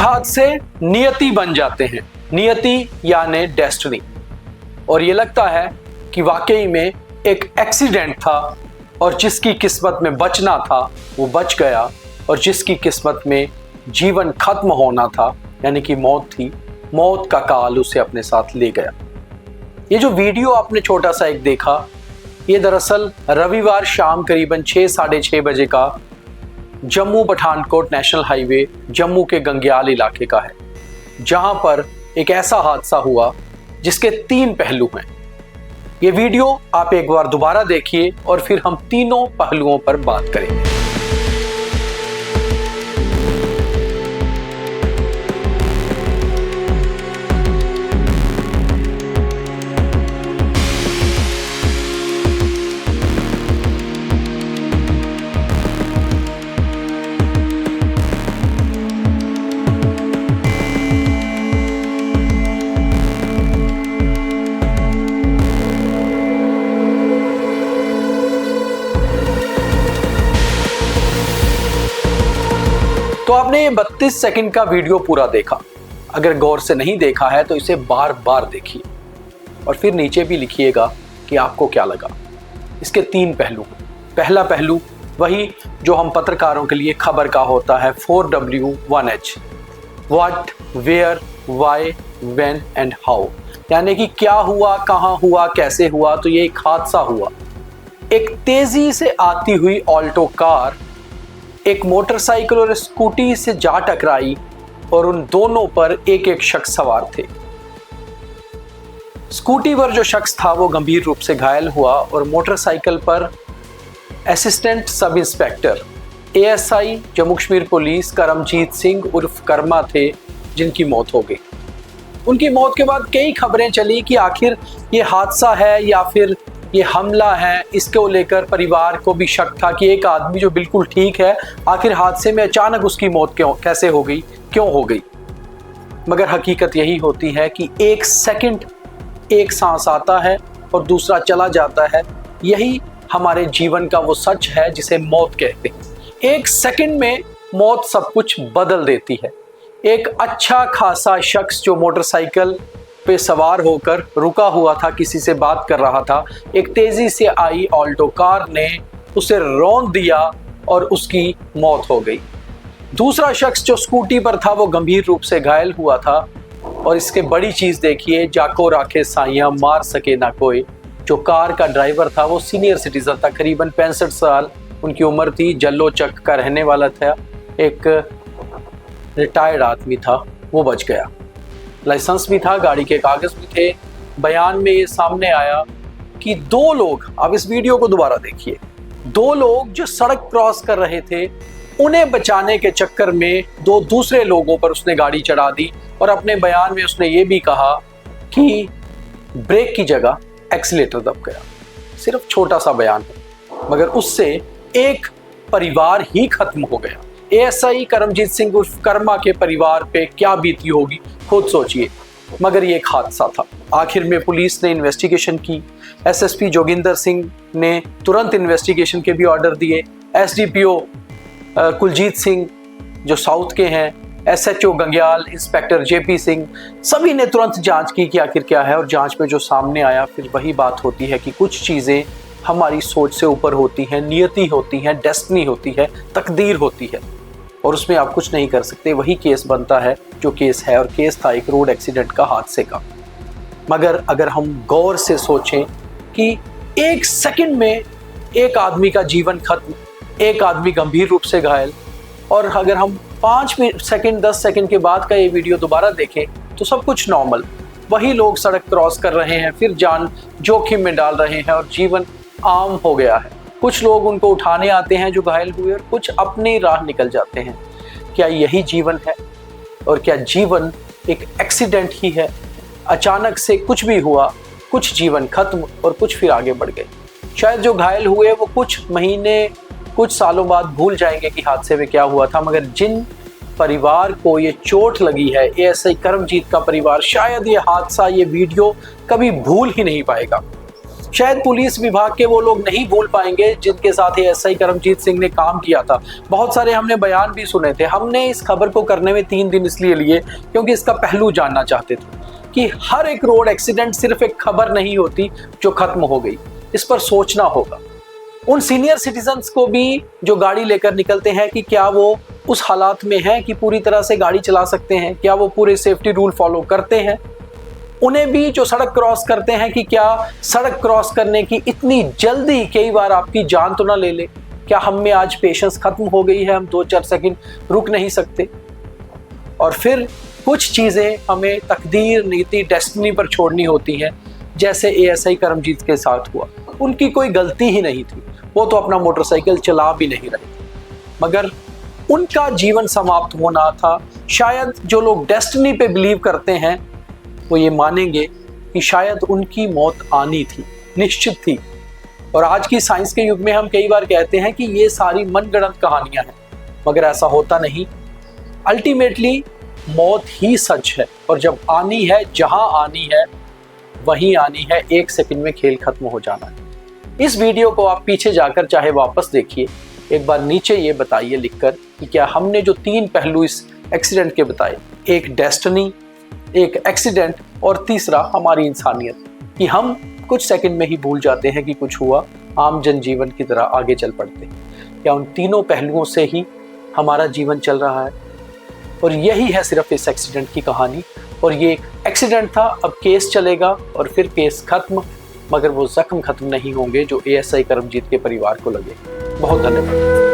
हादसे नियति बन जाते हैं, नियति यानी डेस्टिनी। और ये लगता है कि वाकई में एक एक्सीडेंट था और जिसकी किस्मत में बचना था वो बच गया, और जिसकी किस्मत में जीवन खत्म होना था यानी कि मौत थी, मौत का काल उसे अपने साथ ले गया। ये जो वीडियो आपने छोटा सा एक देखा, ये दरअसल रविवार शाम करीबन 6 साढ़े 6 बजे का जम्मू पठानकोट नेशनल हाईवे जम्मू के गंग्याल इलाके का है, जहां पर एक ऐसा हादसा हुआ जिसके 3 पहलू हैं। ये वीडियो आप एक बार दोबारा देखिए और फिर हम तीनों पहलुओं पर बात करेंगे। तो आपने ये 32 सेकंड का वीडियो पूरा देखा। अगर गौर से नहीं देखा है तो इसे बार बार देखिए और फिर नीचे भी लिखिएगा कि आपको क्या लगा। इसके 3 पहलू हैं। पहला पहलू वही जो हम पत्रकारों के लिए खबर का होता है, 4W1H, what, where, why, when and how, यानी कि क्या हुआ, कहाँ हुआ, कैसे हुआ। तो ये एक हादसा हुआ। एक तेजी से आती हुई ऑल्टो कार एक मोटरसाइकिल और स्कूटी से जा टकराई और उन दोनों पर एक एक शख्स सवार थे। स्कूटी पर जो शख्स था वो गंभीर रूप से घायल हुआ और मोटरसाइकिल पर assistant sub inspector ASI Jammu Kashmir police Karamjit Singh उर्फ कर्मा थे, जिनकी मौत हो गई। उनकी मौत के बाद कई खबरें चली कि आखिर ये हादसा है या फिर ये हमला है। इसको लेकर परिवार को भी शक था कि एक आदमी जो बिल्कुल ठीक है, आखिर हादसे में अचानक उसकी मौत कैसे हो गई, क्यों हो गई। मगर हकीकत यही होती है कि एक सेकंड एक सांस आता है और दूसरा चला जाता है। यही हमारे जीवन का वो सच है जिसे मौत कहते हैं। एक सेकंड में मौत सब कुछ बदल देती है। एक अच्छा खासा शख्स जो मोटरसाइकिल पे सवार होकर रुका हुआ था, किसी से बात कर रहा था, एक तेजी से आई ऑल्टो कार ने उसे रौंद दिया और उसकी मौत हो गई। दूसरा शख्स जो स्कूटी पर था वो गंभीर रूप से घायल हुआ था। और इसके बड़ी चीज देखिए, जाको राखे साइयां मार सके ना कोई। जो कार का ड्राइवर था वो सीनियर सिटीजन था, करीबन 65 साल उनकी उम्र थी, जल्लोचक का रहने वाला था, एक रिटायर्ड आदमी था, वो बच गया। लाइसेंस भी था, गाड़ी के कागज भी थे। बयान में ये सामने आया कि 2 लोग, अब इस वीडियो को दोबारा देखिए, 2 लोग जो सड़क क्रॉस कर रहे थे, उन्हें बचाने के चक्कर में 2 दूसरे लोगों पर उसने गाड़ी चढ़ा दी। और अपने बयान में उसने ये भी कहा कि ब्रेक की जगह एक्सीलेटर दब गया। सिर्फ छोटा सा बयान है, मगर उससे एक परिवार ही खत्म हो गया। ASI करमजीत सिंह उर्फ कर्मा के परिवार पे क्या बीती होगी खुद सोचिए। मगर ये एक हादसा था। आखिर में पुलिस ने इन्वेस्टिगेशन की। SSP जोगिंदर सिंह ने तुरंत इन्वेस्टिगेशन के भी ऑर्डर दिए। SDPO कुलजीत सिंह जो साउथ के हैं, SHO Gangyal inspector JP Singh, सभी ने तुरंत जांच की कि आखिर क्या है। और जांच में जो सामने आया, फिर वही बात होती है कि कुछ चीज़ें हमारी सोच से ऊपर होती हैं, नियति होती हैं, डेस्टिनी होती है, तकदीर होती है, और उसमें आप कुछ नहीं कर सकते। वही केस बनता है जो केस है, और केस था एक रोड एक्सीडेंट का, हादसे का। मगर अगर हम गौर से सोचें कि एक सेकंड में एक आदमी का जीवन खत्म, एक आदमी गंभीर रूप से घायल, और अगर हम 5 सेकंड 10 सेकंड के बाद का ये वीडियो दोबारा देखें तो सब कुछ नॉर्मल। वही लोग सड़क क्रॉस कर रहे हैं, फिर जान जोखिम में डाल रहे हैं और जीवन आम हो गया है। कुछ लोग उनको उठाने आते हैं जो घायल हुए, और कुछ अपनी राह निकल जाते हैं। क्या यही जीवन है? और क्या जीवन एक एक्सीडेंट ही है? अचानक से कुछ भी हुआ, कुछ जीवन खत्म और कुछ फिर आगे बढ़ गए। शायद जो घायल हुए वो कुछ महीने, कुछ सालों बाद भूल जाएंगे कि हादसे में क्या हुआ था, मगर जिन परिवार को ये चोट लगी है, ASI करमजीत का परिवार, शायद ये हादसा, ये वीडियो कभी भूल ही नहीं पाएगा। शायद पुलिस विभाग के वो लोग नहीं भूल पाएंगे जिनके साथ एएसआई करमजीत सिंह ने काम किया था। बहुत सारे हमने बयान भी सुने थे। हमने इस खबर को करने में 3 दिन इसलिए लिए क्योंकि इसका पहलू जानना चाहते थे कि हर एक रोड एक्सीडेंट सिर्फ एक खबर नहीं होती जो खत्म हो गई। इस पर सोचना होगा। उन सीनियर सिटीजन्स को भी जो गाड़ी लेकर निकलते हैं कि क्या वो उस हालात में हैं कि पूरी तरह से गाड़ी चला सकते हैं, क्या वो पूरे सेफ्टी रूल फॉलो करते हैं। उन्हें भी जो सड़क क्रॉस करते हैं कि क्या सड़क क्रॉस करने की इतनी जल्दी कई बार आपकी जान तो ना ले ले। क्या हम में आज पेशेंस खत्म हो गई है, हम 2-4 सेकंड रुक नहीं सकते। और फिर कुछ चीज़ें हमें तकदीर, नीति, डेस्टिनी पर छोड़नी होती हैं, जैसे एएसआई करमजीत के साथ हुआ। उनकी कोई गलती ही नहीं थी, वो तो अपना मोटरसाइकिल चला भी नहीं रहे थे, मगर उनका जीवन समाप्त होना था। शायद जो लोग डेस्टिनी पे बिलीव करते हैं वो ये मानेंगे कि शायद उनकी मौत आनी थी, निश्चित थी। और आज की साइंस के युग में हम कई बार कहते हैं कि ये सारी मनगढ़ंत कहानियां हैं, मगर ऐसा होता नहीं। अल्टीमेटली मौत ही सच है, और जब आनी है, जहां आनी है वहीं आनी है। 1 सेकंड में खेल खत्म हो जाना है। इस वीडियो को आप पीछे जाकर चाहे वापस देखिए, एक बार नीचे ये बताइए लिखकर कि क्या हमने जो 3 पहलू इस एक्सीडेंट के बताए, एक डेस्टिनी, एक एक्सीडेंट और तीसरा हमारी इंसानियत, कि हम कुछ सेकंड में ही भूल जाते हैं कि कुछ हुआ, आम जनजीवन की तरह आगे चल पड़ते हैं। क्या उन तीनों पहलुओं से ही हमारा जीवन चल रहा है? और यही है सिर्फ इस एक्सीडेंट की कहानी। और ये एक एक्सीडेंट था, अब केस चलेगा और फिर केस खत्म, मगर वो जख्म खत्म नहीं होंगे जो एएसआई करमजीत के परिवार को लगे। बहुत धन्यवाद।